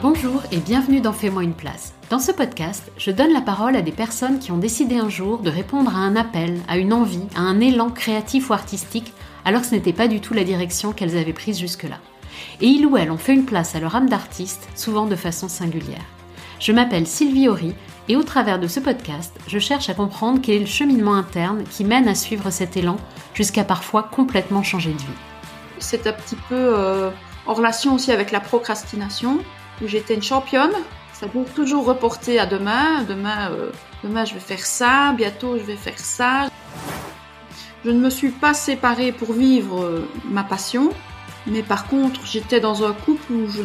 Bonjour et bienvenue dans Fais-moi une place. Dans ce podcast, je donne la parole à des personnes qui ont décidé un jour de répondre à un appel, à une envie, à un élan créatif ou artistique, alors que ce n'était pas du tout la direction qu'elles avaient prise jusque-là. Et ils ou elles ont fait une place à leur âme d'artiste, souvent de façon singulière. Je m'appelle Sylvie Horry et au travers de ce podcast, je cherche à comprendre quel est le cheminement interne qui mène à suivre cet élan jusqu'à parfois complètement changer de vie. C'est un petit peu en relation aussi avec la procrastination, où j'étais une championne. Ça peut toujours reporter à demain. Demain, je vais faire ça. Bientôt, je vais faire ça. Je ne me suis pas séparée pour vivre ma passion. Mais par contre, j'étais dans un couple où je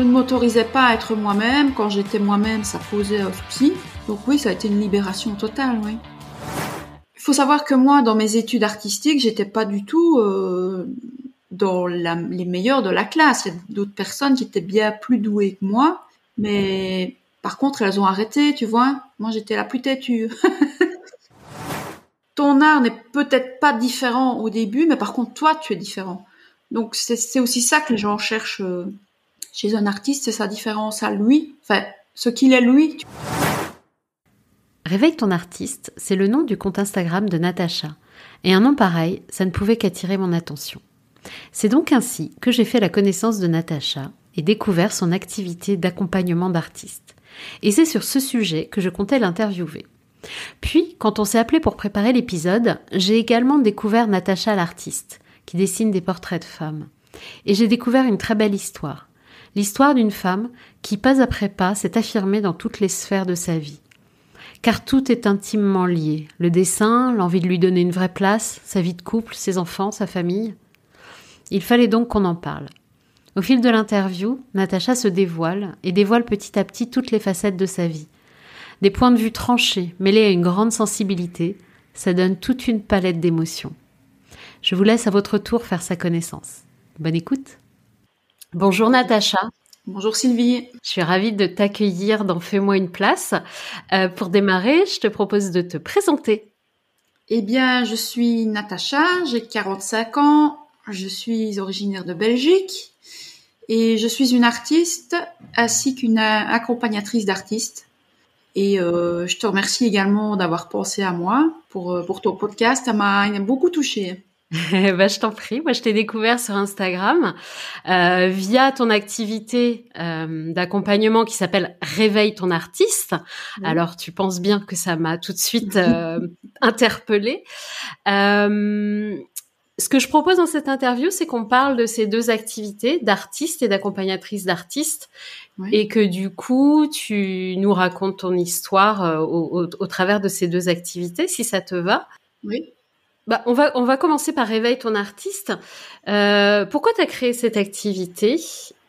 ne m'autorisais pas à être moi-même. Quand j'étais moi-même, ça posait un souci. Donc oui, ça a été une libération totale, oui. Il faut savoir que moi, dans mes études artistiques, j'étais pas du tout dans les meilleurs de la classe. Il y a d'autres personnes qui étaient bien plus douées que moi, mais par contre, elles ont arrêté, tu vois. Moi, j'étais la plus têtue. Ton art n'est peut-être pas différent au début, mais par contre, toi, tu es différent. Donc, c'est aussi ça que les gens cherchent chez un artiste, c'est sa différence à lui. Enfin, ce qu'il est lui. Réveille ton artiste, c'est le nom du compte Instagram de Natacha. Et un nom pareil, ça ne pouvait qu'attirer mon attention. C'est donc ainsi que j'ai fait la connaissance de Natacha et découvert son activité d'accompagnement d'artistes. Et c'est sur ce sujet que je comptais l'interviewer. Puis, quand on s'est appelé pour préparer l'épisode, j'ai également découvert Natacha l'artiste, qui dessine des portraits de femmes. Et j'ai découvert une très belle histoire. L'histoire d'une femme qui, pas après pas, s'est affirmée dans toutes les sphères de sa vie. Car tout est intimement lié. Le dessin, l'envie de lui donner une vraie place, sa vie de couple, ses enfants, sa famille. Il fallait donc qu'on en parle. Au fil de l'interview, Natacha se dévoile et dévoile petit à petit toutes les facettes de sa vie. Des points de vue tranchés, mêlés à une grande sensibilité, ça donne toute une palette d'émotions. Je vous laisse à votre tour faire sa connaissance. Bonne écoute. Bonjour Natacha. Bonjour Sylvie. Je suis ravie de t'accueillir dans Fais-moi une place. Pour démarrer, je te propose de te présenter. Eh bien, je suis Natacha, j'ai 45 ans. Je suis originaire de Belgique et je suis une artiste ainsi qu'une accompagnatrice d'artistes. Et je te remercie également d'avoir pensé à moi pour ton podcast. Ça m'a beaucoup touchée. Je t'en prie. Moi, je t'ai découvert sur Instagram via ton activité d'accompagnement qui s'appelle Réveille ton artiste. Oui. Alors, tu penses bien que ça m'a tout de suite interpellée. Ce que je propose dans cette interview, c'est qu'on parle de ces deux activités, d'artiste et d'accompagnatrice d'artistes, oui. Et que du coup, tu nous racontes ton histoire au travers de ces deux activités, si ça te va. Oui. On va commencer par Réveille ton artiste. Pourquoi tu as créé cette activité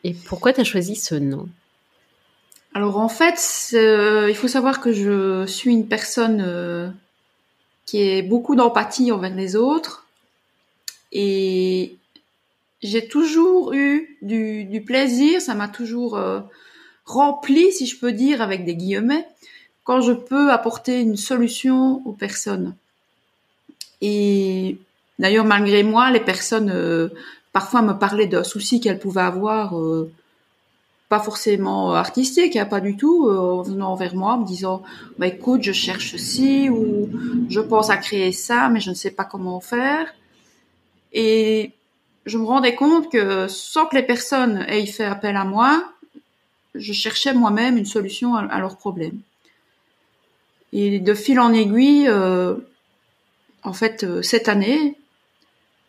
et pourquoi tu as choisi ce nom ? Alors en fait, il faut savoir que je suis une personne qui a beaucoup d'empathie envers les autres. Et j'ai toujours eu du plaisir, ça m'a toujours rempli, si je peux dire, avec des guillemets, quand je peux apporter une solution aux personnes. Et d'ailleurs, malgré moi, les personnes parfois me parlaient d'un souci qu'elles pouvaient avoir, pas forcément artistique, hein, pas du tout, en venant vers moi, me disant « écoute, je cherche ci » ou « je pense à créer ça, mais je ne sais pas comment faire ». Et je me rendais compte que sans que les personnes aient fait appel à moi, je cherchais moi-même une solution à leurs problèmes. Et de fil en aiguille, en fait, cette année,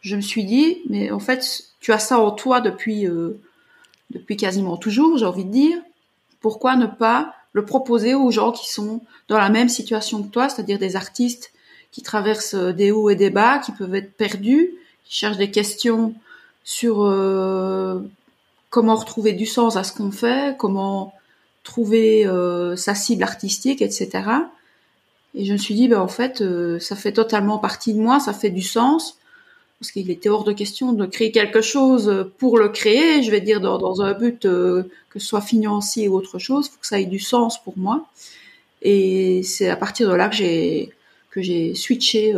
je me suis dit, mais en fait, tu as ça en toi depuis quasiment toujours, j'ai envie de dire. Pourquoi ne pas le proposer aux gens qui sont dans la même situation que toi, c'est-à-dire des artistes qui traversent des hauts et des bas, qui peuvent être perdus, qui cherchent des questions sur comment retrouver du sens à ce qu'on fait, comment trouver sa cible artistique, etc. Et je me suis dit, en fait, ça fait totalement partie de moi, ça fait du sens, parce qu'il était hors de question de créer quelque chose pour le créer, je vais dire dans un but que ce soit financier ou autre chose, il faut que ça ait du sens pour moi. Et c'est à partir de là que j'ai switché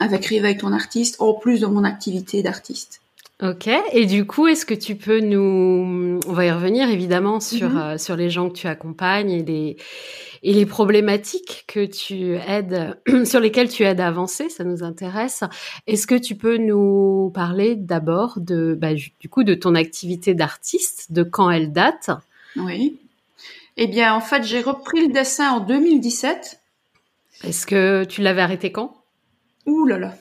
avec Réveille ton artiste, en plus de mon activité d'artiste. Ok. Et du coup, est-ce que tu peux on va y revenir évidemment sur les gens que tu accompagnes et les problématiques que tu aides, sur lesquelles tu aides à avancer, ça nous intéresse. Est-ce que tu peux nous parler d'abord du coup, de ton activité d'artiste, de quand elle date? Oui. Eh bien, en fait, j'ai repris le dessin en 2017. Est-ce que tu l'avais arrêté quand? Ouh là là.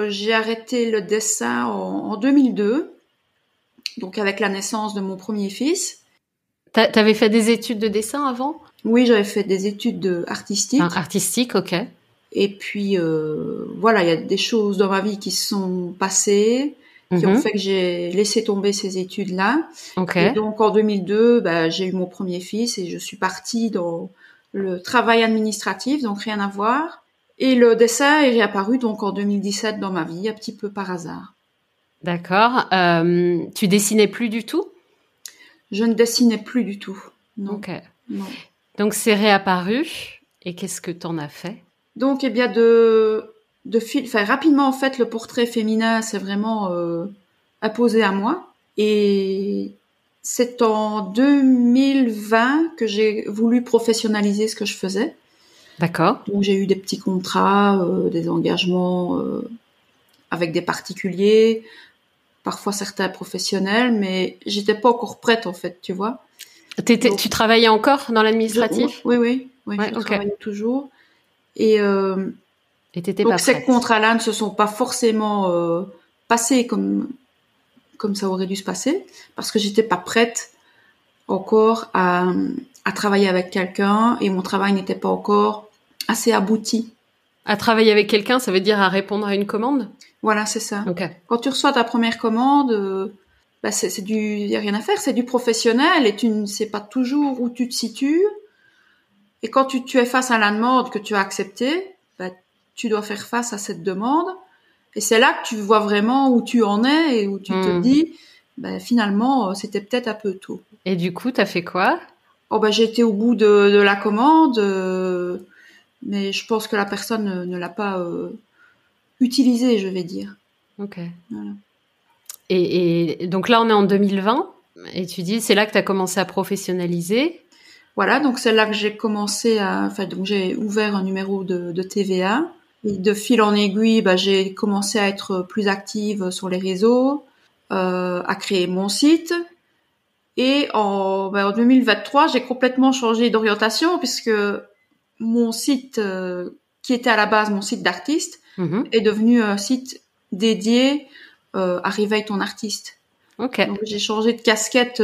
J'ai arrêté le dessin en 2002, donc avec la naissance de mon premier fils. T'avais fait des études de dessin avant? Oui, j'avais fait des études Enfin, artistiques. artistique, ok. Et puis, voilà, il y a des choses dans ma vie qui se sont passées, qui ont Mhm. fait que j'ai laissé tomber ces études-là. Ok. Et donc, en 2002, j'ai eu mon premier fils et je suis partie dans le travail administratif, donc rien à voir. Et le dessin est réapparu donc en 2017 dans ma vie, un petit peu par hasard. D'accord. Tu dessinais plus du tout? Je ne dessinais plus du tout. Non, Ok. non. Donc c'est réapparu. Et qu'est-ce que t'en as fait? Donc, eh bien, enfin, rapidement, en fait, le portrait féminin s'est vraiment imposé à moi. Et c'est en 2020 que j'ai voulu professionnaliser ce que je faisais. D'accord. Donc, j'ai eu des petits contrats, des engagements avec des particuliers, parfois certains professionnels, mais j'étais pas encore prête, en fait, tu vois. Donc, Tu travaillais encore dans l'administratif? oui, Ouais, je ok. travaillais toujours. Et Et t'étais pas donc ces prête. contrats-là ne se sont pas forcément passés comme ça aurait dû se passer, parce que j'étais pas prête encore à travailler avec quelqu'un et mon travail n'était pas encore assez abouti. À travailler avec quelqu'un, ça veut dire à répondre à une commande? Voilà, c'est ça. Ok. Quand tu reçois ta première commande, y a rien à faire, c'est du professionnel et tu ne sais pas toujours où tu te situes. Et quand tu es face à la demande que tu as acceptée, tu dois faire face à cette demande. Et c'est là que tu vois vraiment où tu en es et où tu te Hmm. dis, finalement, c'était peut-être un peu tôt. Et du coup, t'as fait quoi? Oh, j'ai été au bout de la commande, mais je pense que la personne ne l'a pas utilisée, je vais dire. Ok. Voilà. Et donc là, on est en 2020. Et tu dis, c'est là que t'as commencé à professionnaliser. Voilà, donc c'est là que j'ai commencé donc j'ai ouvert un numéro de TVA. Et de fil en aiguille, j'ai commencé à être plus active sur les réseaux, à créer mon site. Et en 2023, j'ai complètement changé d'orientation puisque mon site, qui était à la base mon site d'artiste, Mhm. est devenu un site dédié à Réveille ton artiste. Ok. Donc j'ai changé de casquette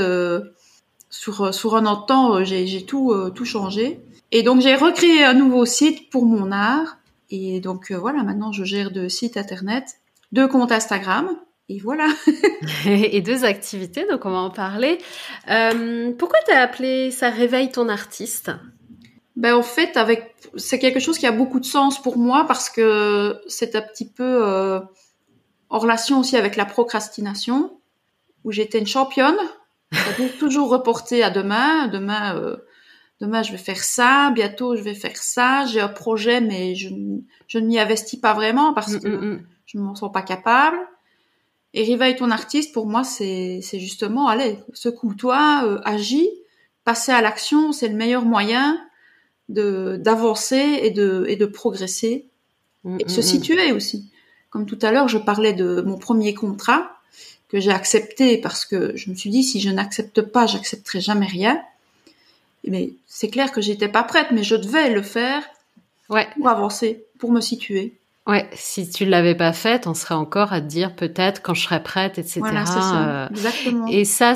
sur un an de temps, j'ai tout changé. Et donc j'ai recréé un nouveau site pour mon art. Et donc voilà, maintenant je gère 2 sites internet, 2 comptes Instagram. Et voilà. Et deux activités, donc on va en parler. Pourquoi t'as appelé ça Réveille ton artiste? En fait, c'est quelque chose qui a beaucoup de sens pour moi parce que c'est un petit peu en relation aussi avec la procrastination, où j'étais une championne, c'est-à-dire toujours reporter à demain. Demain, je vais faire ça. Bientôt, je vais faire ça. J'ai un projet, mais je ne m'y investis pas vraiment parce que je ne m'en sens pas capable. Et réveille ton artiste, pour moi, c'est justement, allez, secoue-toi, agis, passer à l'action, c'est le meilleur moyen d'avancer et de progresser et de se situer aussi. Comme tout à l'heure, je parlais de mon premier contrat que j'ai accepté parce que je me suis dit si je n'accepte pas, j'accepterai jamais rien. Mais c'est clair que j'étais pas prête, mais je devais le faire Ouais. pour avancer, pour me situer. Ouais, si tu l'avais pas fait, on serait encore à te dire peut-être quand je serai prête, Voilà, c'est ça, etc. exactement. Et ça,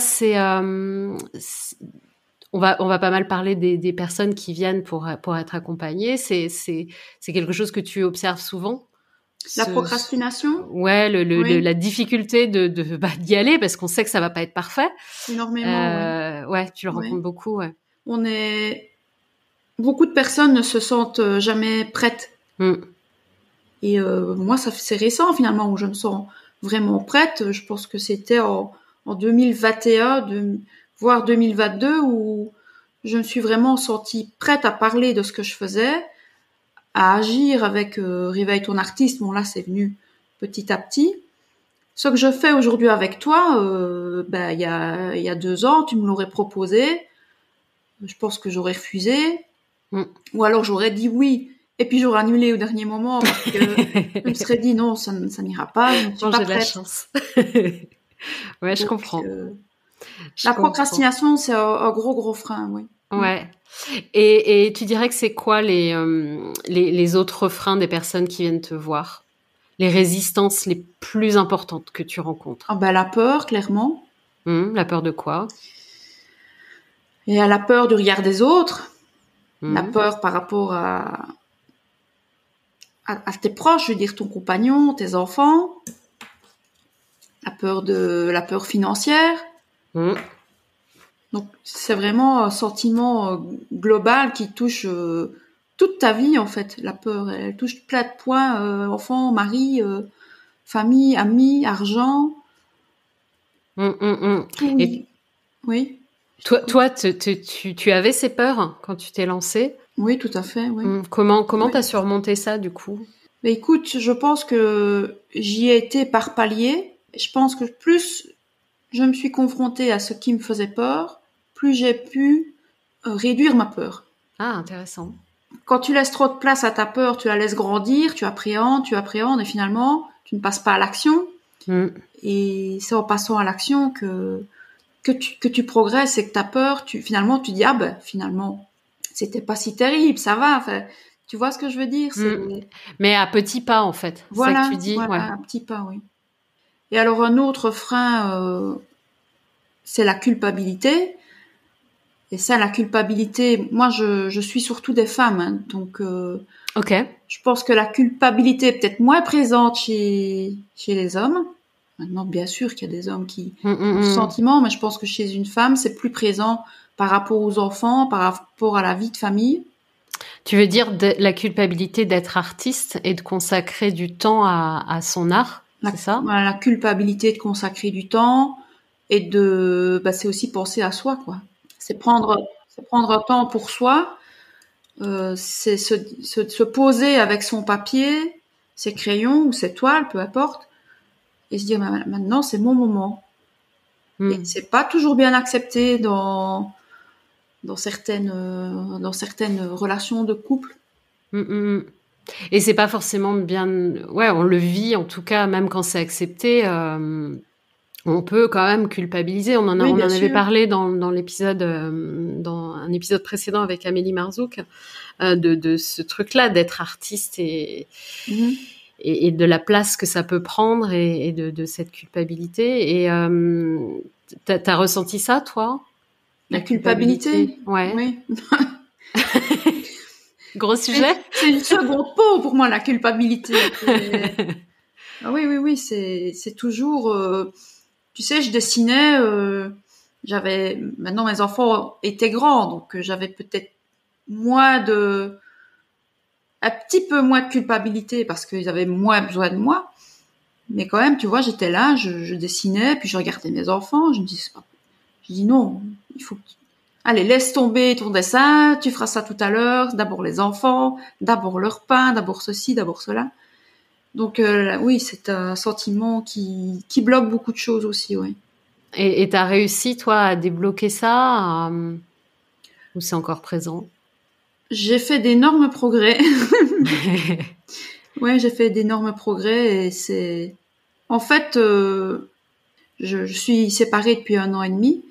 on va pas mal parler des personnes qui viennent pour être accompagnées. C'est quelque chose que tu observes souvent. La procrastination, Ouais, oui, la difficulté d'y aller parce qu'on sait que ça va pas être parfait. énormément, oui. Ouais, tu le Oui. rencontres beaucoup, ouais. Beaucoup de personnes ne se sentent jamais prêtes. Mm. Et moi, c'est récent finalement où je me sens vraiment prête. Je pense que c'était en 2021, voire 2022, où je me suis vraiment sentie prête à parler de ce que je faisais, à agir avec Réveille ton artiste. Bon là, c'est venu petit à petit. Ce que je fais aujourd'hui avec toi, il y a 2 ans, tu me l'aurais proposé. Je pense que j'aurais refusé. Ou alors j'aurais dit oui. Et puis j'aurais annulé au dernier moment parce que je me serais dit non, ça n'ira pas, je ne suis Non, pas j'ai de la prête. chance. Ouais, je Donc, comprends. la procrastination, c'est un gros frein, oui. Ouais. Et tu dirais que c'est quoi les autres freins des personnes qui viennent te voir? Les résistances les plus importantes que tu rencontres? Ah ben, la peur, clairement. La peur de quoi? Et la peur du regard des autres. La Mmh. peur par rapport à tes proches, je veux dire ton compagnon, tes enfants. La peur financière. Mmh. Donc c'est vraiment un sentiment global qui touche toute ta vie en fait. La peur, elle touche plein de points, enfants, mari, famille, amis, argent, tout. Et Oui, toi, tu avais ces peurs quand tu t'es lancée? oui, tout à fait, oui. Comment Oui. t'as surmonté ça du coup? Mais écoute, je pense que j'y ai été par paliers. Je pense que plus je me suis confrontée à ce qui me faisait peur, plus j'ai pu réduire ma peur. Ah, intéressant. Quand tu laisses trop de place à ta peur, tu la laisses grandir, tu appréhendes, et finalement, tu ne passes pas à l'action. Et c'est en passant à l'action que tu progresses et que ta peur, finalement, tu dis, ah ben, finalement, c'était pas si terrible, ça va. Enfin, tu vois ce que je veux dire? Mais à petits pas, en fait. C'est ça que tu dis? Voilà, Ouais. un petit pas, oui. Et alors, un autre frein, c'est la culpabilité. Et ça, la culpabilité, moi, je suis surtout des femmes, hein, donc Ok. je pense que la culpabilité est peut-être moins présente chez les hommes. Maintenant, bien sûr qu'il y a des hommes qui ont ce sentiment, mais je pense que chez une femme, c'est plus présent par rapport aux enfants, par rapport à la vie de famille. Tu veux dire la culpabilité d'être artiste et de consacrer du temps à son art, c'est ça? La culpabilité de consacrer du temps et c'est aussi penser à soi, quoi. C'est prendre un temps pour soi. C'est se poser avec son papier, ses crayons ou ses toiles, peu importe, et se dire maintenant c'est mon moment. Et c'est pas toujours bien accepté dans certaines relations de couple. Et c'est pas forcément bien. Ouais, on le vit en tout cas, même quand c'est accepté. On peut quand même culpabiliser. On en avait parlé dans l'épisode, dans un épisode précédent avec Amélie Marzouk, de ce truc-là d'être artiste et de la place que ça peut prendre et de cette culpabilité. Et t'as ressenti ça, toi? La culpabilité? Ouais. Oui. Gros sujet? C'est une seconde peau pour moi, la culpabilité. Ah oui, c'est toujours... tu sais, je dessinais... Maintenant, mes enfants étaient grands, donc j'avais peut-être un petit peu moins de culpabilité parce qu'ils avaient moins besoin de moi. Mais quand même, tu vois, j'étais là, je dessinais, puis je regardais mes enfants, je me disais, je dis non, il faut... Allez, laisse tomber ton dessin, tu feras ça tout à l'heure, d'abord les enfants, d'abord leur pain, d'abord ceci, d'abord cela. Donc oui, c'est un sentiment qui bloque beaucoup de choses aussi, oui. Et t'as réussi, toi, à débloquer ça ou c'est encore présent? J'ai fait d'énormes progrès. Ouais, j'ai fait d'énormes progrès et c'est... En fait, je suis séparée depuis 1 an et demi.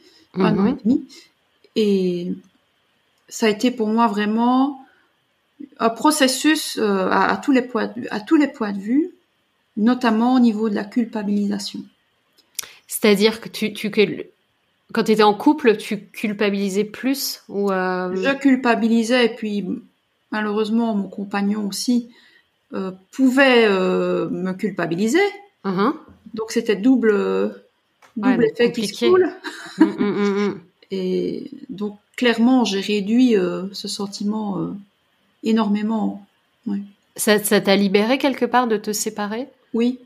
Et ça a été pour moi vraiment un processus à tous les points de vue, notamment au niveau de la culpabilisation. C'est-à-dire que quand tu étais en couple, tu culpabilisais plus ou Je culpabilisais et puis malheureusement mon compagnon aussi pouvait me culpabiliser. Donc c'était double effet compliqué. qui se coule. Et donc clairement j'ai réduit ce sentiment énormément. Ouais. Ça t'a libéré quelque part de te séparer? Oui.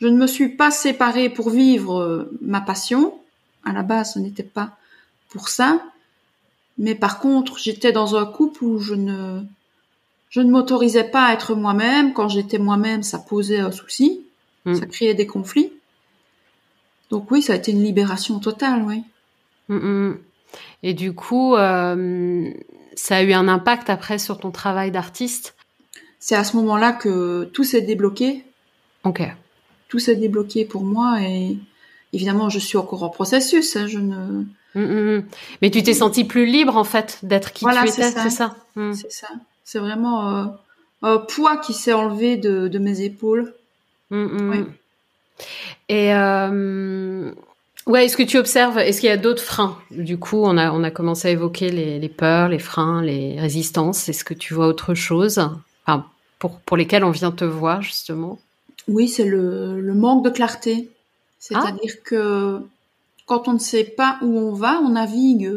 Je ne me suis pas séparée pour vivre ma passion. À la base, ce n'était pas pour ça. Mais par contre, j'étais dans un couple où je ne m'autorisais pas à être moi-même. Quand j'étais moi-même, ça posait un souci. Ça créait des conflits. Donc oui, ça a été une libération totale, oui. Et du coup, ça a eu un impact après sur ton travail d'artiste? C'est à ce moment-là que tout s'est débloqué. Ok. Tout s'est débloqué pour moi et évidemment, je suis encore en processus. Je ne... Mais tu t'es sentie plus libre, en fait, d'être qui Voilà, tu c'est étais, ça. c'est ça? C'est ça. C'est vraiment un poids qui s'est enlevé de mes épaules. Oui. Et ouais, est-ce que tu observes, est-ce qu'il y a d'autres freins? Du coup, on a commencé à évoquer les peurs, les freins, les résistances. Est-ce que tu vois autre chose? Enfin, pour lesquels on vient te voir, justement? Oui, c'est le manque de clarté. Ah, C'est-à-dire que quand on ne sait pas où on va, on navigue.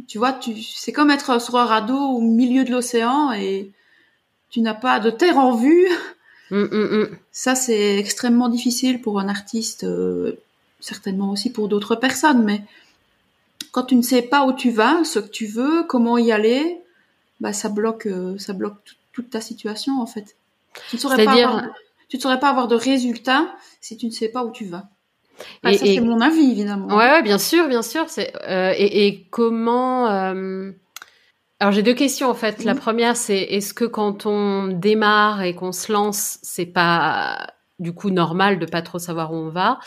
Tu vois, c'est comme être sur un radeau au milieu de l'océan et tu n'as pas de terre en vue. Ça, c'est extrêmement difficile pour un artiste, certainement aussi pour d'autres personnes. Mais quand tu ne sais pas où tu vas, ce que tu veux, comment y aller, bah ça bloque toute ta situation en fait. Tu ne saurais pas avoir, C'est-à-dire, tu ne saurais pas avoir de résultats si tu ne sais pas où tu vas. Enfin, ça, c'est et mon avis évidemment. ouais, bien sûr, bien sûr. Et comment alors j'ai deux questions en fait. La Oui. première, c'est est-ce que quand on démarre et qu'on se lance, c'est pas du coup normal de pas trop savoir où on va?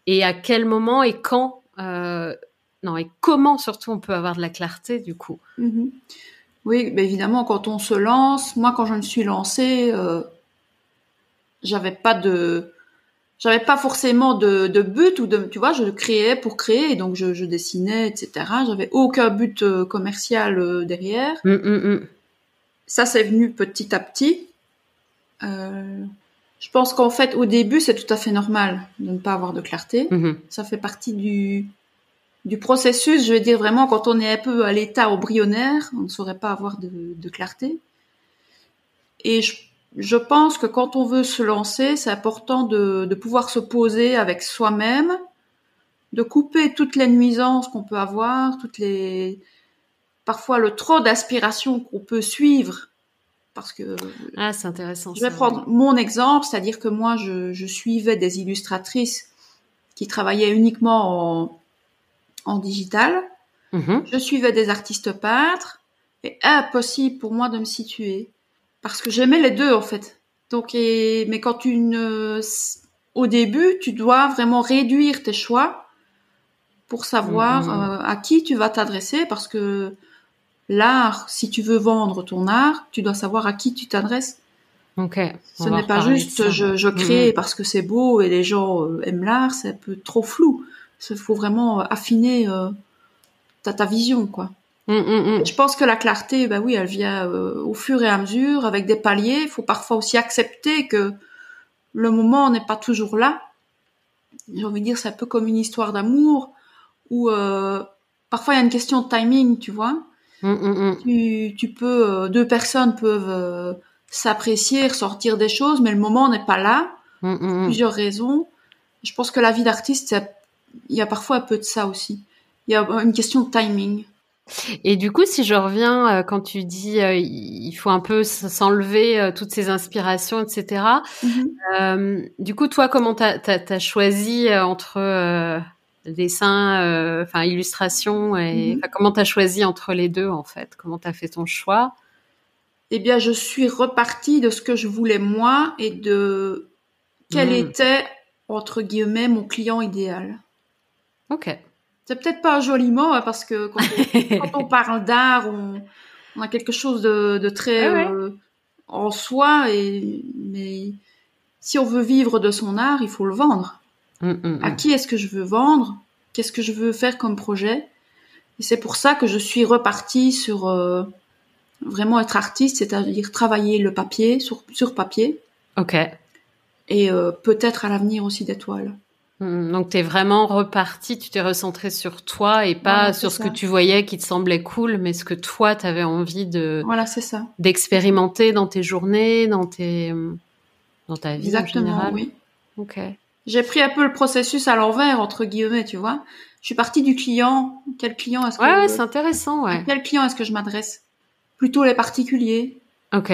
Et à quel moment et quand non, et comment surtout on peut avoir de la clarté du coup? Mhm. Oui, bah évidemment, quand on se lance, moi, quand je me suis lancée, j'avais pas de, j'avais pas forcément de but ou de, tu vois, je créais pour créer, et donc je dessinais, etc. J'avais aucun but commercial derrière. Ça, c'est venu petit à petit. Euh, je pense qu'en fait, au début, c'est tout à fait normal de ne pas avoir de clarté. Ça fait partie du processus, je vais dire vraiment, quand on est un peu à l'état embryonnaire, on ne saurait pas avoir de clarté. Et je pense que quand on veut se lancer, c'est important de pouvoir se poser avec soi-même, de couper toutes les nuisances qu'on peut avoir, parfois le trop d'aspiration qu'on peut suivre. Parce que Ah, c'est intéressant je vais ça, ouais. prendre mon exemple, c'est-à-dire que moi, je suivais des illustratrices qui travaillaient uniquement en digital. Je suivais des artistes peintres et impossible pour moi de me situer parce que j'aimais les deux en fait. Donc, mais quand au début, tu dois vraiment réduire tes choix pour savoir à qui tu vas t'adresser parce que l'art, si tu veux vendre ton art, tu dois savoir à qui tu t'adresses. Ok, Ce on va n'est pas reparler de juste ça. je crée parce que c'est beau et les gens aiment l'art, c'est un peu trop flou. Il faut vraiment affiner ta vision, quoi. Et je pense que la clarté, bah oui, elle vient au fur et à mesure, avec des paliers. Il faut parfois aussi accepter que le moment n'est pas toujours là. J'ai envie de dire, c'est un peu comme une histoire d'amour où parfois il y a une question de timing, tu vois. Tu peux, deux personnes peuvent s'apprécier, ressortir des choses, mais le moment n'est pas là. Pour plusieurs raisons. Je pense que la vie d'artiste, il y a parfois un peu de ça aussi. Il y a une question de timing. Et du coup, si je reviens quand tu dis il faut un peu s'enlever toutes ces inspirations, etc. Du coup, toi, comment t'as choisi entre dessin, enfin illustration et enfin, comment t'as choisi entre les deux en fait? Comment t'as fait ton choix? Eh bien, je suis repartie de ce que je voulais moi et de quel était, entre guillemets, mon client idéal. Ok. C'est peut-être pas un joli mot, hein, parce que quand on parle d'art, on a quelque chose de très Ouais, ouais. en soi, mais si on veut vivre de son art, il faut le vendre. À qui est-ce que je veux vendre? Qu'est-ce que je veux faire comme projet? Et c'est pour ça que je suis repartie sur vraiment être artiste, c'est-à-dire travailler le papier sur papier. Ok. Et peut-être à l'avenir aussi des toiles. Donc t'es vraiment reparti, tu t'es recentré sur toi et pas Voilà, c'est sur ce que ça. tu voyais qui te semblait cool, mais ce que toi t'avais envie Voilà, c'est ça. d'expérimenter dans tes journées, dans ta vie en Exactement, général. oui. Ok. J'ai pris un peu le processus à l'envers, entre guillemets, tu vois. Je suis partie du client. Ouais, ouais, c'est intéressant, À ouais. quel client est-ce que je m'adresse? Plutôt les particuliers, Ok.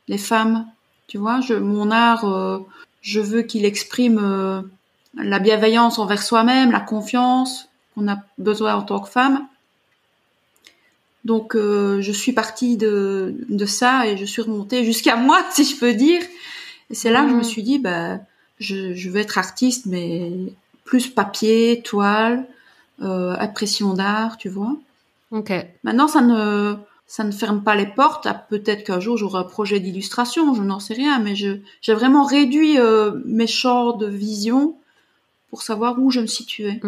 les femmes. Tu vois, mon art, je veux qu'il exprime la bienveillance envers soi-même, la confiance qu'on a besoin en tant que femme. Donc je suis partie de ça et je suis remontée jusqu'à moi, si je peux dire. Et c'est là que je me suis dit, je veux être artiste, mais plus papier, toile, impression d'art, tu vois. Ok. Maintenant, ça ne ferme pas les portes. Peut-être qu'un jour j'aurai un projet d'illustration, je n'en sais rien, mais j'ai vraiment réduit mes champs de vision pour savoir où je me situais.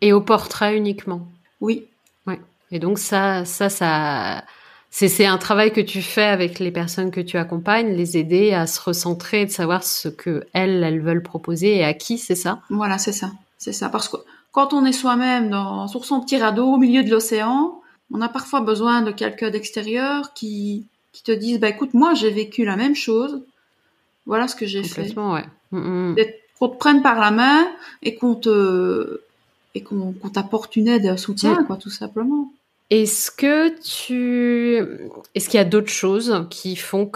Et au portrait uniquement. Oui. Ouais. Et donc ça, c'est un travail que tu fais avec les personnes que tu accompagnes, les aider à se recentrer, de savoir ce que elles veulent proposer et à qui, c'est ça? Voilà, c'est ça. C'est ça. Parce que quand on est soi-même sur son petit radeau au milieu de l'océan, on a parfois besoin de quelqu'un d'extérieur qui te dise, écoute, moi, j'ai vécu la même chose. Voilà ce que j'ai fait. Complètement, ouais. Qu'on te prenne par la main et qu'on t'apporte une aide, un soutien, quoi, tout simplement. Est-ce qu'il y a d'autres choses qui font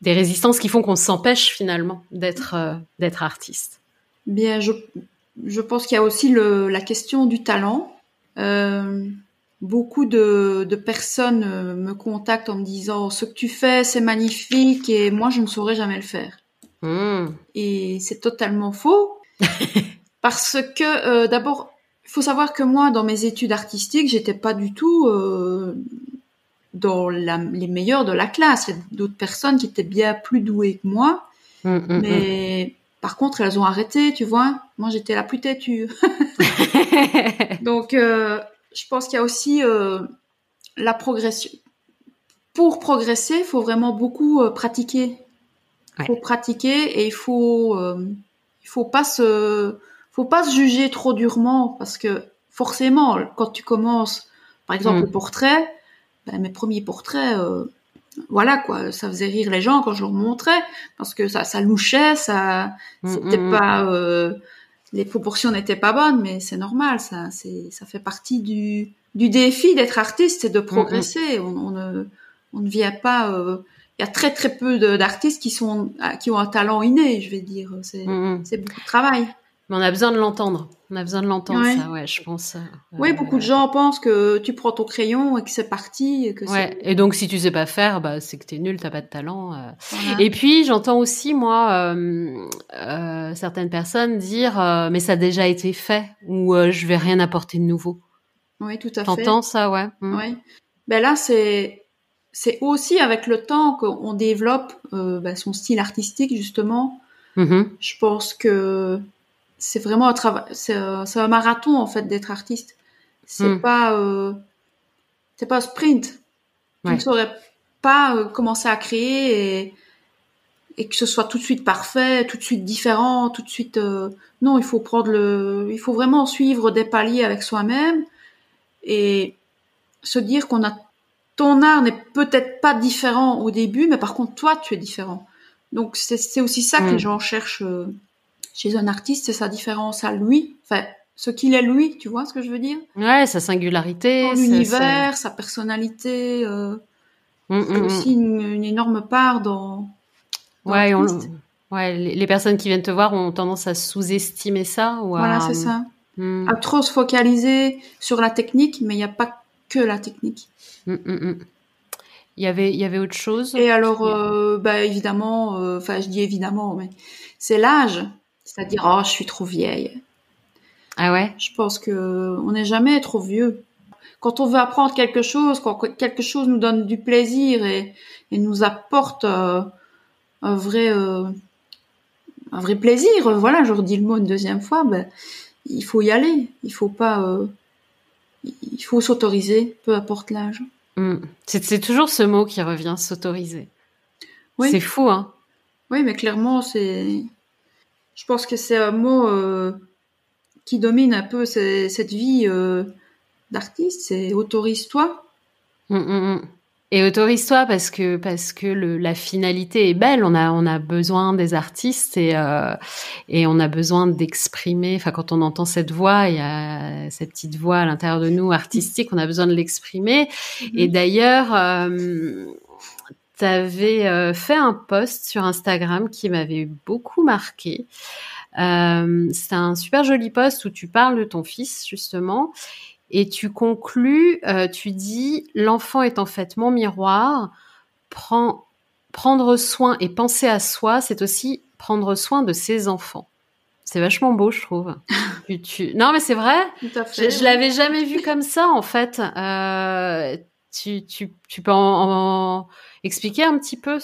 des résistances qui font qu'on s'empêche finalement d'être artiste? Bien, je pense qu'il y a aussi la question du talent. Beaucoup de personnes me contactent en me disant, ce que tu fais, c'est magnifique et moi, je ne saurais jamais le faire. Et c'est totalement faux. Parce que, d'abord, il faut savoir que moi, dans mes études artistiques, j'étais pas du tout dans les meilleurs de la classe. Il y a d'autres personnes qui étaient bien plus douées que moi. Mais par contre, elles ont arrêté, tu vois. Moi, j'étais la plus têtue. Donc, je pense qu'il y a aussi la progression. Pour progresser, il faut vraiment beaucoup pratiquer. Il faut pratiquer et il faut pas se juger trop durement parce que forcément, quand tu commences, par exemple, le portrait, mes premiers portraits, voilà quoi, ça faisait rire les gens quand je leur montrais parce que ça louchait, c'était pas, les proportions n'étaient pas bonnes, mais c'est normal, ça fait partie du défi d'être artiste, c'est de progresser. On ne vient pas. Il y a très très peu d'artistes qui ont un talent inné, je vais dire. C'est beaucoup de travail. Mais on a besoin de l'entendre. On a besoin de l'entendre, ça, ouais, je pense. Oui, beaucoup de gens pensent que tu prends ton crayon et que c'est parti. Et donc si tu sais pas faire, c'est que t'es nul, t'as pas de talent. Voilà. Et puis j'entends aussi moi certaines personnes dire mais ça a déjà été fait ou je vais rien apporter de nouveau. Oui, tout à fait. T'entends ça, ouais. Oui. Ben là c'est aussi avec le temps qu'on développe son style artistique justement. Je pense que c'est vraiment un travail, c'est un marathon en fait d'être artiste. C'est pas un sprint. Tu ne saurais pas commencer à créer et que ce soit tout de suite parfait, tout de suite différent, tout de suite non, il faut vraiment suivre des paliers avec soi-même et se dire ton art n'est peut-être pas différent au début, mais par contre toi tu es différent. Donc c'est aussi ça que les gens cherchent chez un artiste, c'est sa différence à lui, enfin ce qu'il est lui, tu vois ce que je veux dire? Ouais, sa singularité, son univers, sa personnalité. C'est aussi une énorme part dans les personnes qui viennent te voir ont tendance à sous-estimer ça ou voilà, c'est ça. À trop se focaliser sur la technique, mais il n'y a pas que la technique. Il y avait autre chose. Et alors, évidemment, je dis évidemment, mais c'est l'âge. C'est-à-dire, je suis trop vieille. Ah ouais? Je pense que on n'est jamais trop vieux. Quand on veut apprendre quelque chose, quand quelque chose nous donne du plaisir et nous apporte un vrai plaisir, voilà, je redis le mot une deuxième fois, il faut y aller. Il faut pas, il faut s'autoriser, peu importe l'âge. C'est toujours ce mot qui revient, s'autoriser. Oui. C'est fou, hein? Oui, mais clairement, je pense que c'est un mot qui domine un peu cette vie d'artiste, c'est autorise-toi. Et autorise-toi parce que la finalité est belle. On a besoin des artistes et on a besoin d'exprimer. Enfin, quand on entend cette voix, il y a cette petite voix à l'intérieur de nous artistique. On a besoin de l'exprimer. Et d'ailleurs, t'avais fait un post sur Instagram qui m'avait beaucoup marqué. C'est un super joli post où tu parles de ton fils, justement, et tu conclus, tu dis « L'enfant est en fait mon miroir. Prendre soin et penser à soi, c'est aussi prendre soin de ses enfants. » C'est vachement beau, je trouve. Non, mais c'est vrai. Tout à fait. Je l'avais jamais vu comme ça, en fait. Tu peux en expliquer un petit peu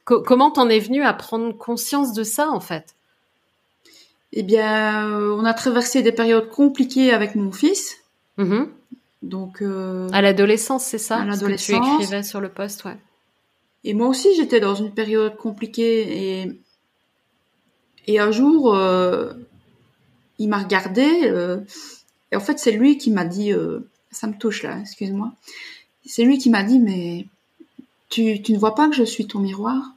comment t'en es venu à prendre conscience de ça, en fait? Eh bien, on a traversé des périodes compliquées avec mon fils. Mm-hmm. Donc, à l'adolescence, c'est ça? À l'adolescence. Ce que tu écrivais sur le post, ouais. Et moi aussi, j'étais dans une période compliquée. Et un jour, il m'a regardé. Et en fait, c'est lui qui m'a dit... ça me touche là, excuse-moi. C'est lui qui m'a dit, mais tu ne vois pas que je suis ton miroir?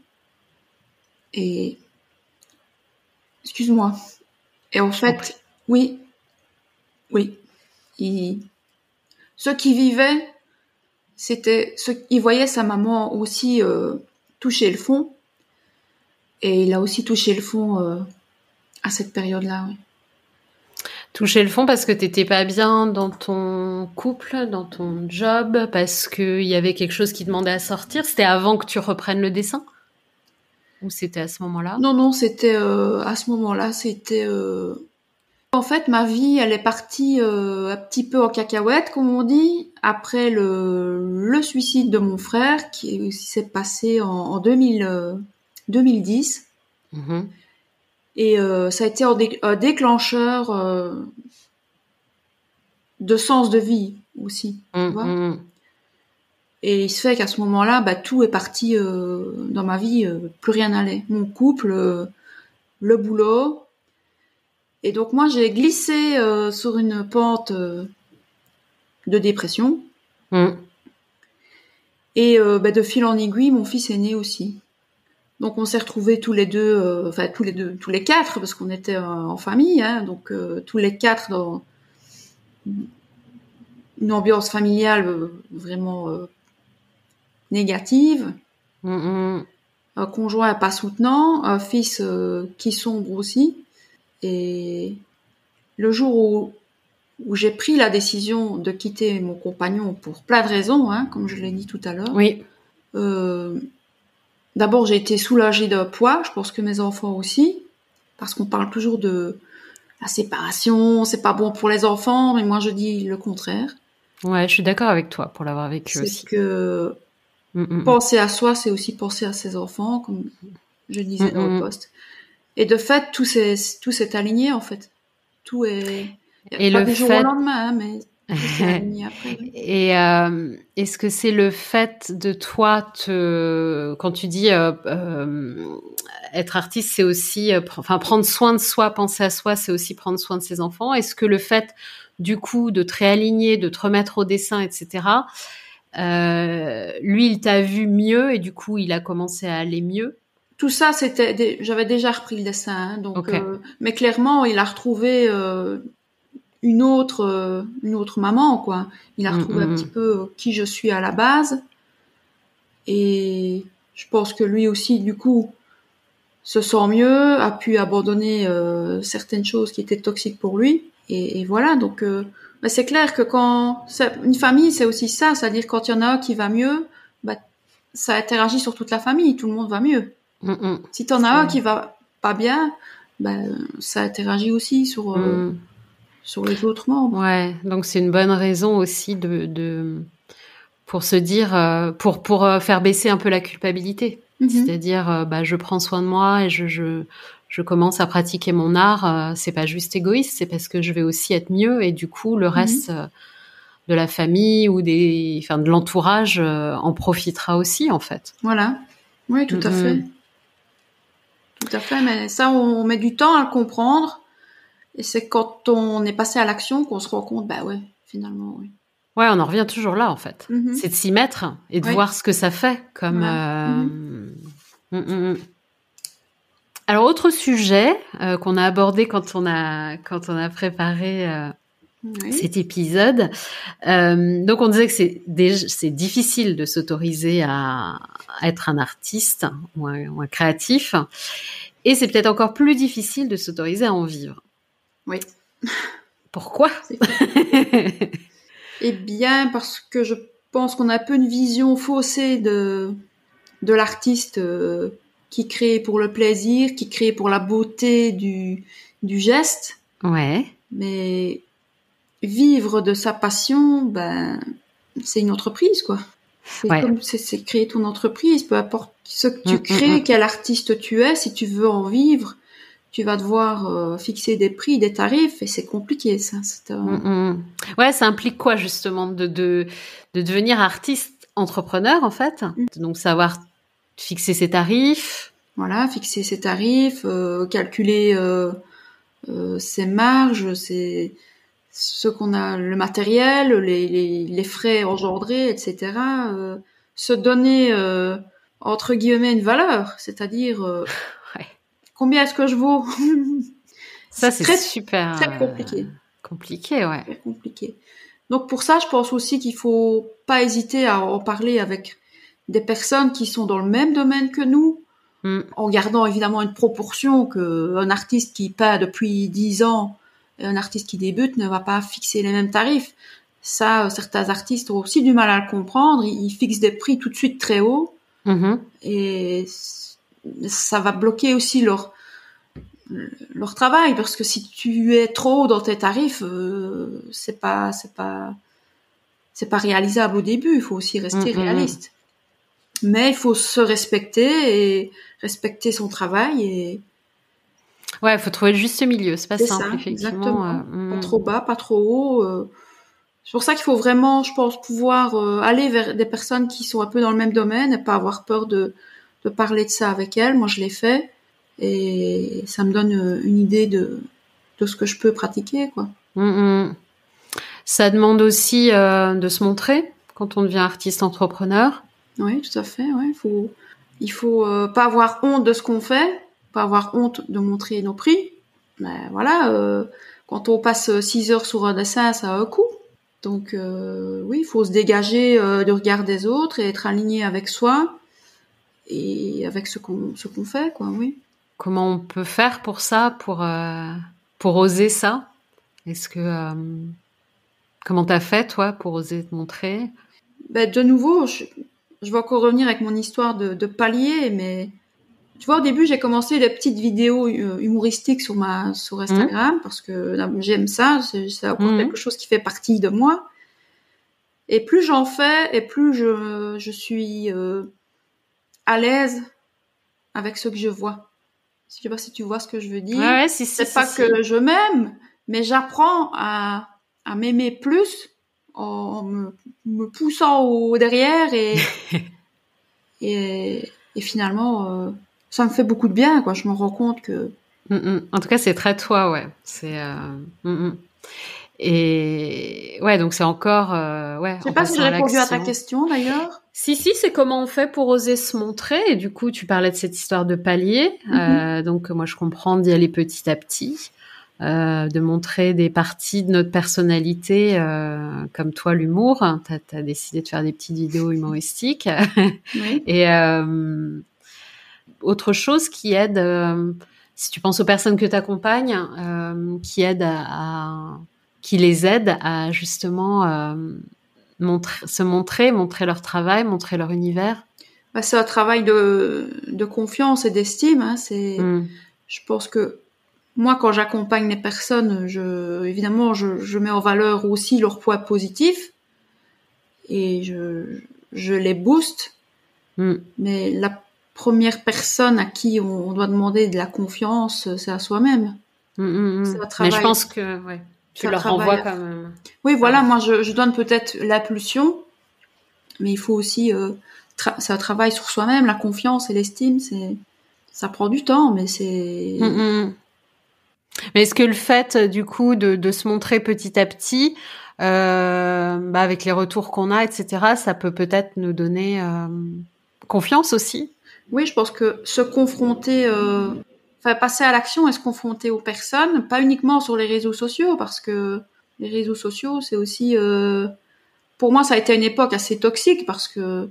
Et... Excuse-moi. Et en fait, oui. Ceux qui vivaient, il voyait sa maman aussi toucher le fond. Et il a aussi touché le fond à cette période-là, oui. Toucher le fond parce que t'étais pas bien dans ton couple, dans ton job, parce qu'il y avait quelque chose qui demandait à sortir. C'était avant que tu reprennes le dessin? Ou c'était à ce moment-là? Non, c'était à ce moment-là. En fait, ma vie, elle est partie un petit peu en cacahuète, comme on dit, après le suicide de mon frère, qui s'est passé en 2010. Mm-hmm. Et ça a été un déclencheur de sens de vie aussi, tu vois. Et il se fait qu'à ce moment-là, tout est parti dans ma vie, plus rien n'allait. Mon couple, le boulot. Et donc moi, j'ai glissé sur une pente de dépression. Et de fil en aiguille, mon fils est né aussi. Donc on s'est retrouvés tous les deux, tous les quatre, parce qu'on était en famille, hein, donc tous les quatre dans une ambiance familiale vraiment négative. Un conjoint pas soutenant, un fils qui sombre aussi. Et le jour où j'ai pris la décision de quitter mon compagnon pour plein de raisons, hein, comme je l'ai dit tout à l'heure. Oui. D'abord, j'ai été soulagée d'un poids, je pense que mes enfants aussi, parce qu'on parle toujours de la séparation, c'est pas bon pour les enfants, mais moi je dis le contraire. Ouais, je suis d'accord avec toi pour l'avoir vécu aussi. C'est que penser à soi, c'est aussi penser à ses enfants, comme je disais dans le post. Et de fait, tout s'est aligné en fait. Tout est... Et pas le du jour au lendemain, hein, mais tout s'est aligné après. Et est-ce que c'est le fait de toi quand tu dis être artiste, c'est aussi prendre soin de soi, penser à soi, c'est aussi prendre soin de ses enfants. Est-ce que le fait du coup de te réaligner, de te remettre au dessin, etc. Lui, il t'a vu mieux et du coup, il a commencé à aller mieux? Tout ça, j'avais déjà repris le dessin, hein, donc. Okay. Mais clairement, il a retrouvé une autre maman, quoi. Il a retrouvé un petit peu qui je suis à la base, et je pense que lui aussi, du coup, se sent mieux, a pu abandonner certaines choses qui étaient toxiques pour lui, et voilà. Donc, c'est clair que une famille, c'est aussi ça, c'est-à-dire quand il y en a un qui va mieux, ça interagit sur toute la famille, tout le monde va mieux. Si t'en as un qui va pas bien, ça interagit aussi sur les autres membres. Ouais, donc c'est une bonne raison aussi pour se dire, pour faire baisser un peu la culpabilité. C'est-à-dire, je prends soin de moi et je commence à pratiquer mon art. C'est pas juste égoïste, c'est parce que je vais aussi être mieux et du coup le reste de la famille ou de l'entourage en profitera aussi en fait. Voilà. Oui, tout à fait. Tout à fait, mais ça, on met du temps à le comprendre. Et c'est quand on est passé à l'action qu'on se rend compte, finalement, oui. Ouais, on en revient toujours là, en fait. C'est de s'y mettre et de voir ce que ça fait. Comme. Voilà. Alors, autre sujet qu'on a abordé quand on a préparé Oui. cet épisode. Donc on disait que c'est difficile de s'autoriser à être un artiste ou un créatif, et c'est peut-être encore plus difficile de s'autoriser à en vivre. Oui. Pourquoi? Eh bien, parce que je pense qu'on a un peu une vision faussée de l'artiste qui crée pour le plaisir, qui crée pour la beauté du geste. Ouais. Mais vivre de sa passion, ben, c'est une entreprise, quoi. C'est Ouais. comme c'est créer ton entreprise, peu importe ce que tu crées, quel artiste tu es, si tu veux en vivre, tu vas devoir fixer des prix, des tarifs, et c'est compliqué, ça. Ouais, ça implique quoi, justement, de devenir artiste entrepreneur, en fait? Donc, savoir fixer ses tarifs. Voilà, fixer ses tarifs, calculer ses marges, ce qu'on a, le matériel, les frais engendrés, etc. Se donner, entre guillemets, une valeur, c'est-à-dire Ouais. combien est-ce que je vaux. Ça, C'est c'est très, super très compliqué. compliqué, ouais. Très compliqué. Donc pour ça, je pense aussi qu'il faut pas hésiter à en parler avec des personnes qui sont dans le même domaine que nous, en gardant évidemment une proportion que un artiste qui peint depuis 10 ans et un artiste qui débute ne va pas fixer les mêmes tarifs. Ça, certains artistes ont aussi du mal à le comprendre. Ils fixent des prix tout de suite très hauts et ça va bloquer aussi leur travail, parce que si tu es trop haut dans tes tarifs, c'est pas réalisable au début. Il faut aussi rester réaliste. Mais il faut se respecter et respecter son travail. Et ouais, il faut trouver le juste milieu. C'est pas simple, ça, effectivement. exactement. Pas trop bas, pas trop haut. C'est pour ça qu'il faut vraiment, je pense, pouvoir aller vers des personnes qui sont un peu dans le même domaine et pas avoir peur de parler de ça avec elles. Moi, je l'ai fait et ça me donne une idée de ce que je peux pratiquer, quoi. Ça demande aussi de se montrer quand on devient artiste entrepreneur. Oui, tout à fait. Ouais, il faut pas avoir honte de ce qu'on fait, pas avoir honte de montrer nos prix. Mais voilà, quand on passe 6 heures sur un dessin, ça a un coût. Donc oui, il faut se dégager du regard des autres et être aligné avec soi et avec ce qu'on fait, quoi. Oui. Comment on peut faire pour ça, pour oser ça? Est-ce que comment t'as fait, toi, pour oser te montrer? Ben, de nouveau, je vais encore revenir avec mon histoire de palier, mais tu vois, au début, j'ai commencé des petites vidéos humoristiques sur Instagram parce que j'aime ça, c'est encore quelque chose qui fait partie de moi. Et plus j'en fais, et plus je suis à l'aise avec ce que je vois. Je sais pas si tu vois ce que je veux dire. Ouais, si, c'est pas que je m'aime, mais j'apprends à m'aimer plus en me poussant au derrière et finalement ça me fait beaucoup de bien, quoi. Je me rends compte que En tout cas, c'est très toi, ouais. C'est et ouais, donc c'est encore ouais. Je sais En pas si j'ai passant à répondu à ta l'action. question d'ailleurs. Si, c'est comment on fait pour oser se montrer. Et du coup, tu parlais de cette histoire de palier. Donc, moi, je comprends d'y aller petit à petit, de montrer des parties de notre personnalité, comme toi, l'humour. T'as décidé de faire des petites vidéos humoristiques. Oui. Et autre chose qui aide, si tu penses aux personnes que tu accompagnes, qui aident qui les aident à justement se montrer leur travail, montrer leur univers. Bah, c'est un travail de confiance et d'estime. Hein. Je pense que moi, quand j'accompagne les personnes, évidemment, je mets en valeur aussi leur poids positif et je les booste. Mais la première personne à qui on doit demander de la confiance, c'est à soi-même. C'est un travail. Mais je pense que ouais, tu leur renvoies quand même. Oui, voilà, moi je donne peut-être l'impulsion, mais il faut aussi c'est un travail sur soi-même, la confiance et l'estime, ça prend du temps, mais c'est. Mais est-ce que le fait du coup de se montrer petit à petit, avec les retours qu'on a, etc., ça peut-être nous donner confiance aussi? Oui, je pense que se confronter, passer à l'action et se confronter aux personnes, pas uniquement sur les réseaux sociaux, parce que les réseaux sociaux, c'est aussi... pour moi, ça a été une époque assez toxique parce que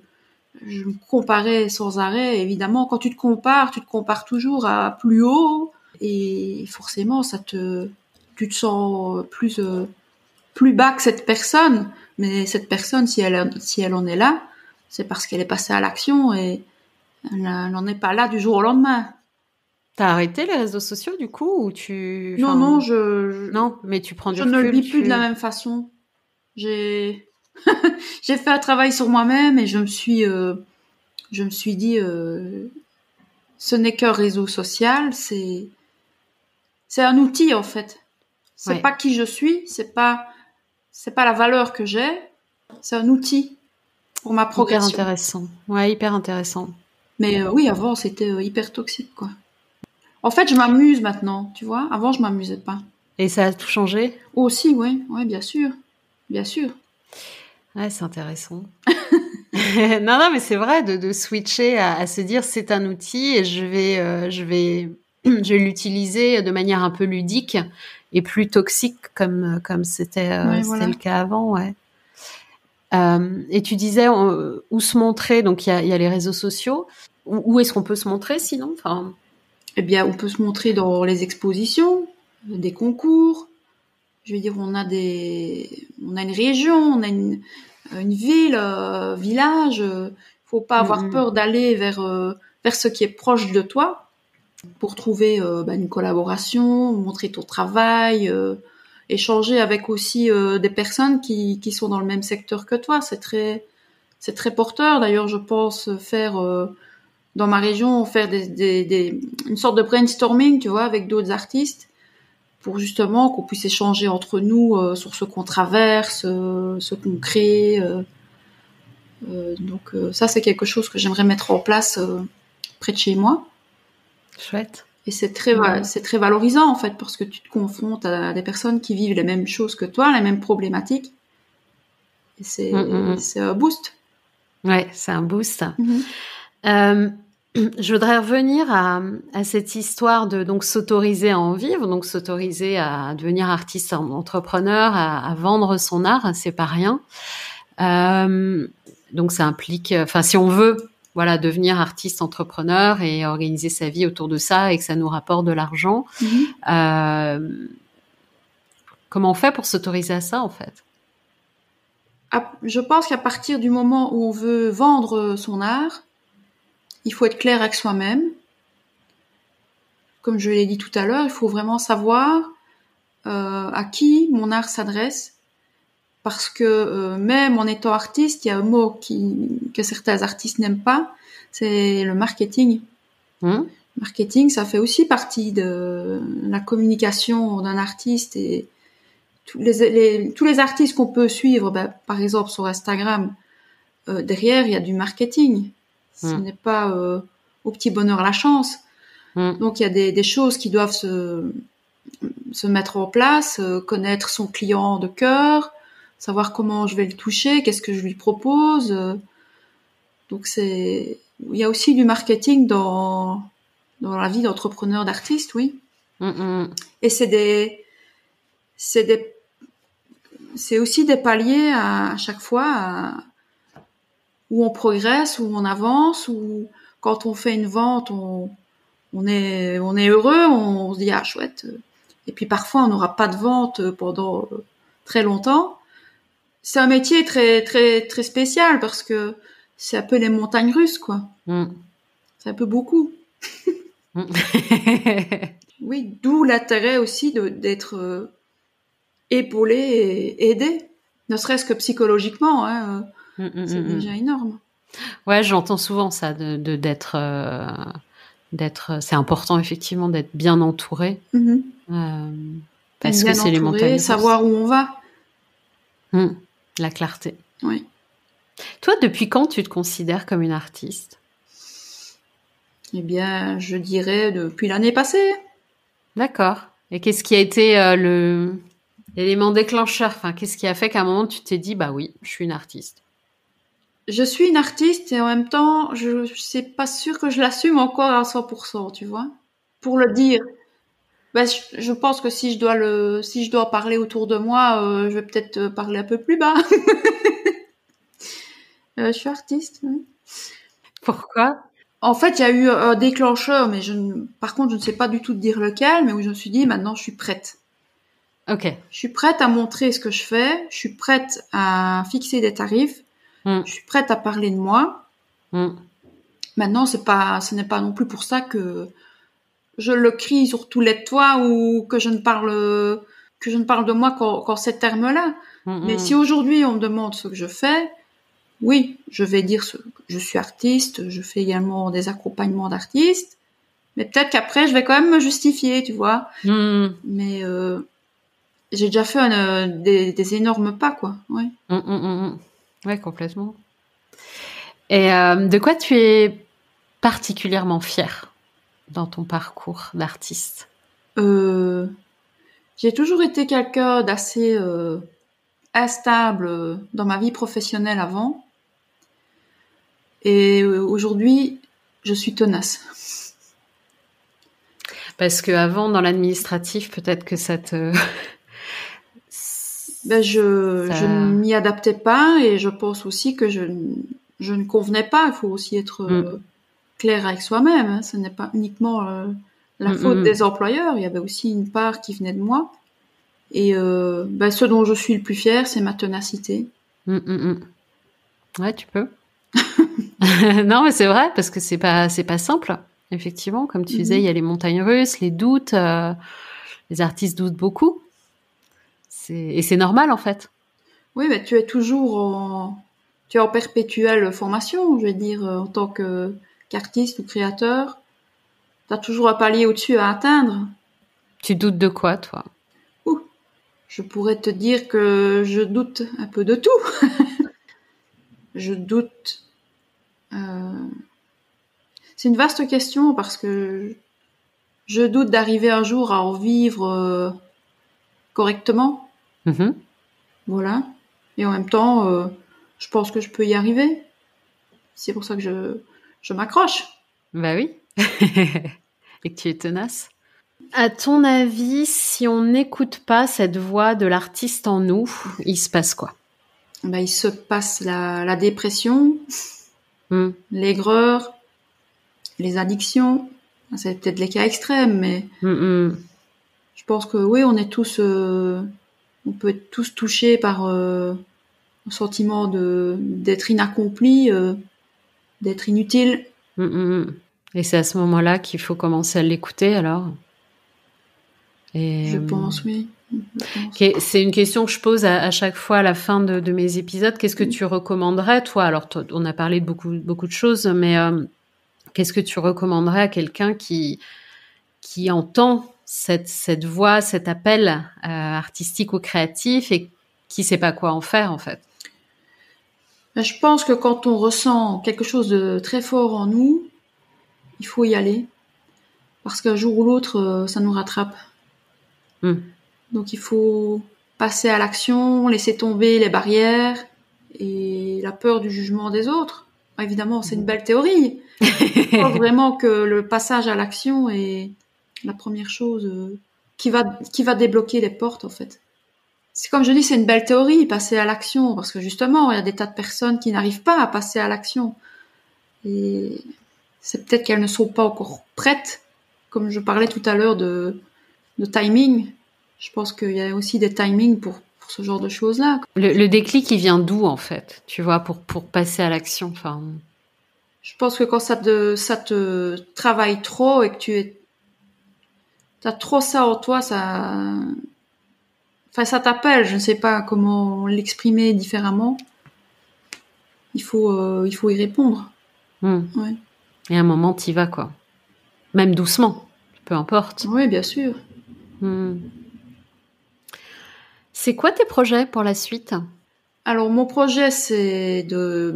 je me comparais sans arrêt. Évidemment, quand tu te compares toujours à plus haut et forcément, tu te sens plus bas que cette personne. Mais cette personne, si elle en est là, c'est parce qu'elle est passée à l'action et elle n'en est pas là du jour au lendemain. T'as arrêté les réseaux sociaux du coup ou Non, non, mais tu prends du je ne le recul, vis plus de la même façon. J'ai j'ai fait un travail sur moi-même et je me suis dit ce n'est qu'un réseau social, c'est un outil en fait. C'est pas qui je suis, c'est pas la valeur que j'ai, c'est un outil pour ma progression. Hyper intéressant. Ouais, hyper intéressant. Mais oui, avant c'était hyper toxique quoi. En fait, je m'amuse maintenant, tu vois. Avant, je m'amusais pas. Et ça a tout changé? Aussi, oui, bien sûr, bien sûr. Ouais, c'est intéressant. Non, mais c'est vrai de switcher à se dire c'est un outil et je vais l'utiliser de manière un peu ludique et plus toxique comme c'était Ouais, c'était voilà. le cas avant, ouais. Et tu disais où se montrer, donc il y a les réseaux sociaux. Où est-ce qu'on peut se montrer sinon? Enfin, Eh bien, on peut se montrer dans les expositions, des concours. Je veux dire, on a une région, on a une ville, village. Faut pas avoir peur d'aller vers ce qui est proche de toi pour trouver une collaboration, montrer ton travail, échanger avec aussi des personnes qui sont dans le même secteur que toi. C'est très porteur. D'ailleurs, je pense faire dans ma région faire une sorte de brainstorming, tu vois, avec d'autres artistes pour justement qu'on puisse échanger entre nous sur ce qu'on traverse, ce qu'on crée. Donc ça, c'est quelque chose que j'aimerais mettre en place près de chez moi. chouette. Et c'est très valorisant en fait parce que tu te confrontes à des personnes qui vivent les mêmes choses que toi, les mêmes problématiques. Et c'est un boost. Ouais, c'est un boost. Mm-hmm. Je voudrais revenir à cette histoire de donc s'autoriser à en vivre, donc s'autoriser à devenir artiste entrepreneur, à vendre son art, c'est pas rien. Donc ça implique, enfin si on veut, voilà, devenir artiste entrepreneur et organiser sa vie autour de ça et que ça nous rapporte de l'argent. Comment on fait pour s'autoriser à ça en fait? Je pense qu'à partir du moment où on veut vendre son art, il faut être clair avec soi-même. Comme je l'ai dit tout à l'heure, il faut vraiment savoir à qui mon art s'adresse. Parce que même en étant artiste, il y a un mot que certains artistes n'aiment pas, c'est le marketing. Marketing, ça fait aussi partie de la communication d'un artiste et tous les artistes qu'on peut suivre, par exemple sur Instagram, derrière il y a du marketing. Ce n'est pas au petit bonheur la chance. Donc il y a des choses qui doivent se mettre en place, connaître son client de cœur, savoir comment je vais le toucher, qu'est-ce que je lui propose. Donc il y a aussi du marketing dans la vie d'entrepreneur, d'artiste, oui. Et c'est aussi des paliers à chaque fois où on progresse, où on avance, où quand on fait une vente, on est heureux, on se dit ah chouette. Et puis parfois on n'aura pas de vente pendant très longtemps. C'est un métier très très très spécial parce que c'est un peu les montagnes russes quoi. C'est un peu beaucoup. Oui, d'où l'intérêt aussi d'être épaulé et aidé, ne serait-ce que psychologiquement. Hein, c'est déjà énorme. Ouais, j'entends souvent ça d'être c'est important effectivement d'être bien entouré parce que c'est les montagnes russes. Savoir où on va. La clarté. Oui. Toi, depuis quand tu te considères comme une artiste? Eh bien, je dirais depuis l'année passée. D'accord. Et qu'est-ce qui a été l'élément déclencheur? Enfin, qu'est-ce qui a fait qu'à un moment tu t'es dit bah oui, je suis une artiste? Je suis une artiste et en même temps, je sais pas sûr que je l'assume encore à 100%, tu vois. Pour le dire. Je pense que si je dois parler autour de moi, je vais peut-être parler un peu plus bas. Je suis artiste. Oui. Pourquoi? En fait, il y a eu un déclencheur, mais par contre, je ne sais pas du tout te dire lequel, mais où je me suis dit, maintenant, je suis prête. Ok. Je suis prête à montrer ce que je fais. Je suis prête à fixer des tarifs. Je suis prête à parler de moi. Maintenant, ce n'est pas non plus pour ça que je le crie sur tous les toits ou que je ne parle de moi qu'en ces termes-là. Mais si aujourd'hui on me demande ce que je fais, oui, je vais dire je suis artiste, je fais également des accompagnements d'artistes, mais peut-être qu'après je vais quand même me justifier, tu vois. Mais j'ai déjà fait des énormes pas, quoi. Ouais. Ouais, complètement. Et de quoi tu es particulièrement fière dans ton parcours d'artiste? J'ai toujours été quelqu'un d'assez instable dans ma vie professionnelle avant. Et aujourd'hui, je suis tenace. Parce que avant, dans l'administratif, peut-être que ça te... Je ne m'y adaptais pas et je pense aussi que je ne convenais pas. Il faut aussi être clair avec soi-même. Hein. Ce n'est pas uniquement la faute des employeurs. Il y avait aussi une part qui venait de moi. Et ce dont je suis le plus fière, c'est ma ténacité. Ouais, tu peux. Non, mais c'est vrai, parce que c'est pas simple. Effectivement, comme tu disais, il y a les montagnes russes, les doutes. Les artistes doutent beaucoup. Et c'est normal, en fait. Oui, mais tu es en perpétuelle formation, je vais dire, en tant qu'artiste ou créateur. Tu as toujours un palier au-dessus à atteindre. Tu doutes de quoi, toi? Je pourrais te dire que je doute un peu de tout. Je doute. C'est une vaste question parce que je doute d'arriver un jour à en vivre correctement. Voilà. Et en même temps, je pense que je peux y arriver. C'est pour ça que je m'accroche. Bah oui. Et que tu es tenace. À ton avis, si on n'écoute pas cette voix de l'artiste en nous, il se passe quoi? Il se passe la dépression, l'aigreur, les addictions. C'est peut-être les cas extrêmes, mais je pense que oui, on peut être tous touchés par un sentiment d'être inaccompli, d'être inutile. Et c'est à ce moment-là qu'il faut commencer à l'écouter, alors? Je pense, oui. C'est une question que je pose à chaque fois à la fin de mes épisodes. Qu'est-ce que tu recommanderais, toi? Alors, on a parlé de beaucoup de choses, mais qu'est-ce que tu recommanderais à quelqu'un qui entend cette voix, cet appel artistique ou créatif et qui sait pas quoi en faire, en fait? Je pense que quand on ressent quelque chose de très fort en nous, il faut y aller. Parce qu'un jour ou l'autre, ça nous rattrape. Donc il faut passer à l'action, laisser tomber les barrières et la peur du jugement des autres. Évidemment, c'est une belle théorie. Je pense vraiment que le passage à l'action est la première chose qui va débloquer les portes, en fait. C'est comme je dis, c'est une belle théorie, passer à l'action, parce que justement, il y a des tas de personnes qui n'arrivent pas à passer à l'action. Et c'est peut-être qu'elles ne sont pas encore prêtes, comme je parlais tout à l'heure de timing. Je pense qu'il y a aussi des timings pour ce genre de choses-là. Le déclic, il vient d'où, en fait, tu vois, pour passer à l'action? Enfin... Je pense que quand ça te travaille trop et que t'as trop ça en toi, ça t'appelle. Je ne sais pas comment l'exprimer différemment. Il faut y répondre. Ouais. Et à un moment, t'y vas, quoi. Même doucement, peu importe. Oui, bien sûr. C'est quoi tes projets pour la suite? Alors, mon projet, c'est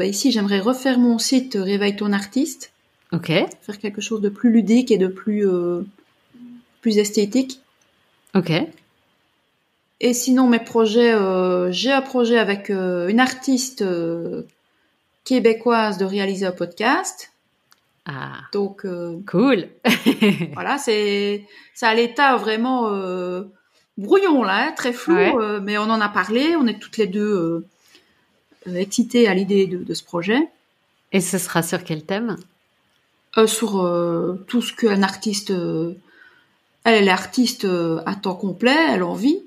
ici, j'aimerais refaire mon site Réveille ton artiste. Ok. Faire quelque chose de plus ludique et de plus esthétique. Ok. Et sinon, mes projets, j'ai un projet avec une artiste québécoise de réaliser un podcast. Ah, Donc, cool. voilà, c'est à l'état vraiment brouillon là, hein, très flou, Ouais. mais on en a parlé, on est toutes les deux excitées à l'idée de ce projet. Et ce sera sur quel thème? Sur tout ce qu'un artiste, elle est artiste à temps complet, elle en vit,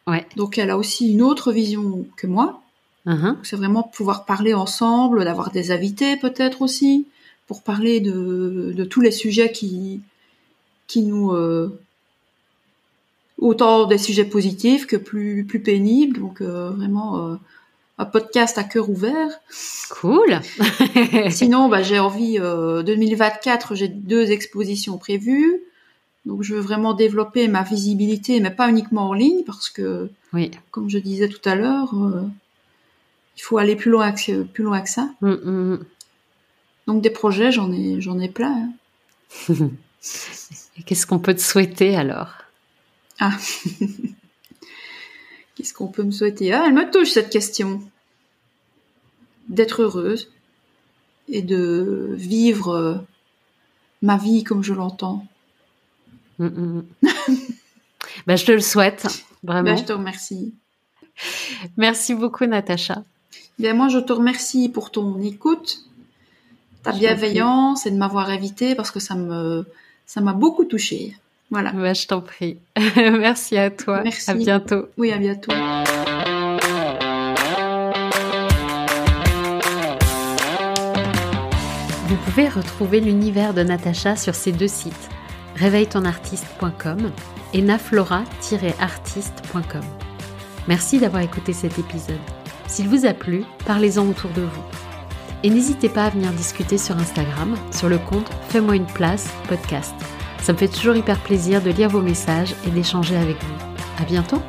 Ouais. donc elle a aussi une autre vision que moi. Uh-huh. Donc, c'est vraiment pouvoir parler ensemble, d'avoir des invités peut-être aussi, pour parler de tous les sujets qui nous autant des sujets positifs que plus pénibles, donc vraiment un podcast à cœur ouvert. Cool. Sinon, j'ai envie 2024, j'ai 2 expositions prévues, donc je veux vraiment développer ma visibilité, mais pas uniquement en ligne, parce que Oui. comme je disais tout à l'heure, il faut aller plus loin que ça. Donc des projets, j'en ai plein. Hein. Et qu'est-ce qu'on peut te souhaiter alors? Ah, qu'est-ce qu'on peut me souhaiter? Ah, elle me touche cette question. D'être heureuse et de vivre ma vie comme je l'entends. Je te le souhaite, vraiment. Je te remercie. Merci beaucoup, Natacha. Moi, je te remercie pour ton écoute, ta bienveillance et de m'avoir invitée parce que ça m'a beaucoup touchée. Voilà. Je t'en prie. Merci à toi. Merci. À bientôt. Oui, à bientôt. Vous pouvez retrouver l'univers de Natacha sur ces 2 sites, réveilletonartiste.com et naflora-artiste.com. Merci d'avoir écouté cet épisode. S'il vous a plu, parlez-en autour de vous. Et n'hésitez pas à venir discuter sur Instagram, sur le compte Fais-moi une place podcast. Ça me fait toujours hyper plaisir de lire vos messages et d'échanger avec vous. À bientôt!